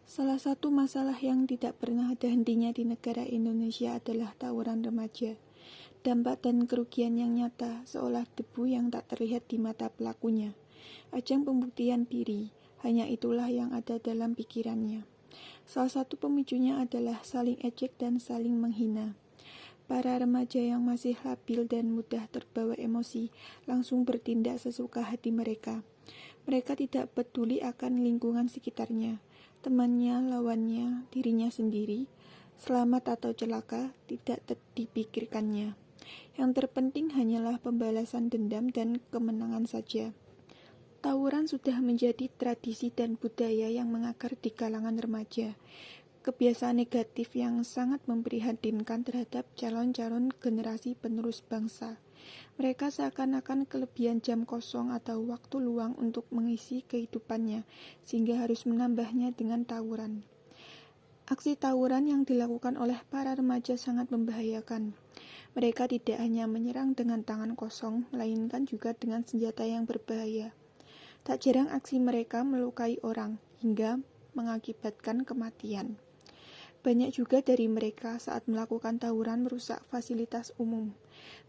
Salah satu masalah yang tidak pernah ada hentinya di negara Indonesia adalah tawuran remaja. Dampak dan kerugian yang nyata seolah debu yang tak terlihat di mata pelakunya. Ajang pembuktian diri, hanya itulah yang ada dalam pikirannya. Salah satu pemicunya adalah saling ejek dan saling menghina. Para remaja yang masih labil dan mudah terbawa emosi langsung bertindak sesuka hati mereka. Mereka tidak peduli akan lingkungan sekitarnya, temannya, lawannya, dirinya sendiri, selamat atau celaka, tidak dipikirkannya. Yang terpenting hanyalah pembalasan dendam dan kemenangan saja. Tawuran sudah menjadi tradisi dan budaya yang mengakar di kalangan remaja. Kebiasaan negatif yang sangat memprihatinkan terhadap calon-calon generasi penerus bangsa. Mereka seakan-akan kelebihan jam kosong atau waktu luang untuk mengisi kehidupannya, sehingga harus menambahnya dengan tawuran. Aksi tawuran yang dilakukan oleh para remaja sangat membahayakan. Mereka tidak hanya menyerang dengan tangan kosong, melainkan juga dengan senjata yang berbahaya. Tak jarang aksi mereka melukai orang, hingga mengakibatkan kematian. Banyak juga dari mereka saat melakukan tawuran merusak fasilitas umum.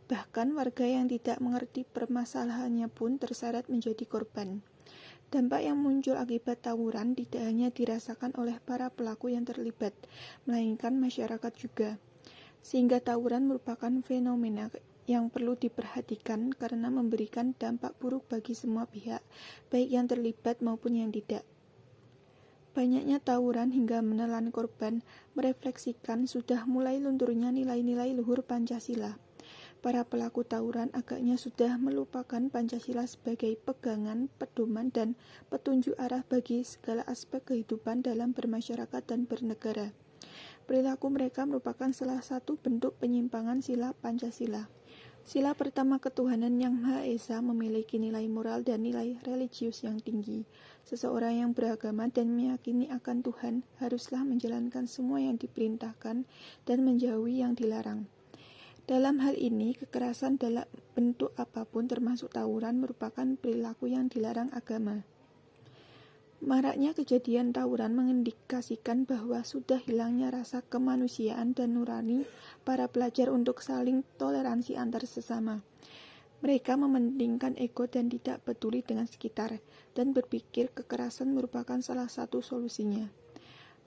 Bahkan warga yang tidak mengerti permasalahannya pun terseret menjadi korban. Dampak yang muncul akibat tawuran tidak hanya dirasakan oleh para pelaku yang terlibat, melainkan masyarakat juga. Sehingga tawuran merupakan fenomena yang perlu diperhatikan karena memberikan dampak buruk bagi semua pihak, baik yang terlibat maupun yang tidak. Banyaknya tawuran hingga menelan korban merefleksikan sudah mulai lunturnya nilai-nilai luhur Pancasila. Para pelaku tawuran agaknya sudah melupakan Pancasila sebagai pegangan, pedoman, dan petunjuk arah bagi segala aspek kehidupan dalam bermasyarakat dan bernegara. Perilaku mereka merupakan salah satu bentuk penyimpangan sila Pancasila. Sila pertama ketuhanan yang Maha Esa memiliki nilai moral dan nilai religius yang tinggi. Seseorang yang beragama dan meyakini akan Tuhan haruslah menjalankan semua yang diperintahkan dan menjauhi yang dilarang. Dalam hal ini, kekerasan dalam bentuk apapun termasuk tawuran merupakan perilaku yang dilarang agama. Maraknya kejadian tawuran mengindikasikan bahwa sudah hilangnya rasa kemanusiaan dan nurani para pelajar untuk saling toleransi antar sesama. Mereka mementingkan ego dan tidak peduli dengan sekitar, dan berpikir kekerasan merupakan salah satu solusinya.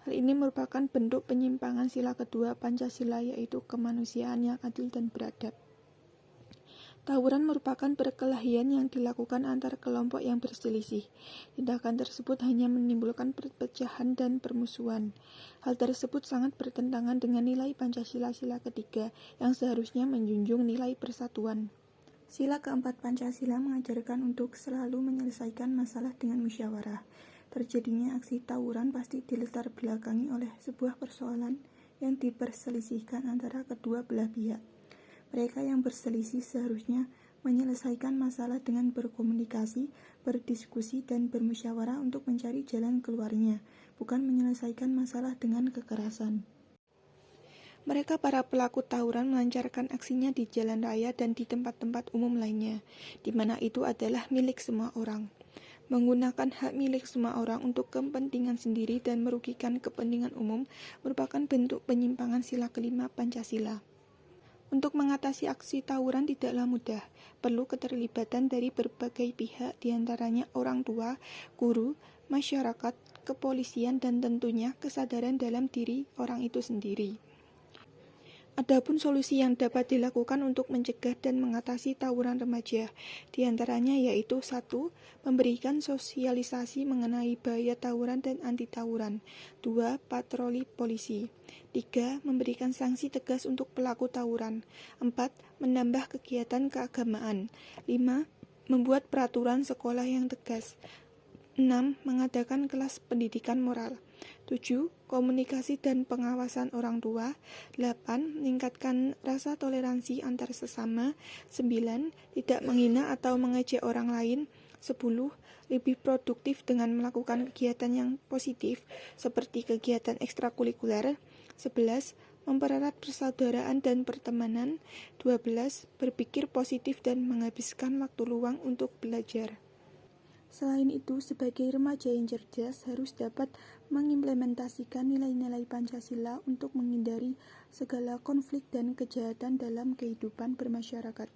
Hal ini merupakan bentuk penyimpangan sila kedua Pancasila, yaitu kemanusiaan yang adil dan beradab. Tawuran merupakan perkelahian yang dilakukan antar kelompok yang berselisih. Tindakan tersebut hanya menimbulkan perpecahan dan permusuhan. Hal tersebut sangat bertentangan dengan nilai Pancasila sila ketiga yang seharusnya menjunjung nilai persatuan. Sila keempat Pancasila mengajarkan untuk selalu menyelesaikan masalah dengan musyawarah. Terjadinya aksi tawuran pasti dilatar belakangi oleh sebuah persoalan yang diperselisihkan antara kedua belah pihak. Mereka yang berselisih seharusnya menyelesaikan masalah dengan berkomunikasi, berdiskusi, dan bermusyawarah untuk mencari jalan keluarnya, bukan menyelesaikan masalah dengan kekerasan. Mereka para pelaku tawuran melancarkan aksinya di jalan raya dan di tempat-tempat umum lainnya, di mana itu adalah milik semua orang. Menggunakan hak milik semua orang untuk kepentingan sendiri dan merugikan kepentingan umum merupakan bentuk penyimpangan sila kelima Pancasila. Untuk mengatasi aksi tawuran tidaklah mudah, perlu keterlibatan dari berbagai pihak, diantaranya orang tua, guru, masyarakat, kepolisian, dan tentunya kesadaran dalam diri orang itu sendiri. Adapun solusi yang dapat dilakukan untuk mencegah dan mengatasi tawuran remaja, diantaranya yaitu 1. Memberikan sosialisasi mengenai bahaya tawuran dan anti tawuran. 2. Patroli polisi. 3. Memberikan sanksi tegas untuk pelaku tawuran. 4. Menambah kegiatan keagamaan. 5. Membuat peraturan sekolah yang tegas. 6. Mengadakan kelas pendidikan moral. 7. Komunikasi dan pengawasan orang tua. 8. Meningkatkan rasa toleransi antar sesama. 9. Tidak menghina atau mengejek orang lain. 10. Lebih produktif dengan melakukan kegiatan yang positif seperti kegiatan ekstrakurikuler. 11. Mempererat persaudaraan dan pertemanan. 12. Berpikir positif dan menghabiskan waktu luang untuk belajar. Selain itu, sebagai remaja yang cerdas harus dapat mengimplementasikan nilai-nilai Pancasila untuk menghindari segala konflik dan kejahatan dalam kehidupan bermasyarakat.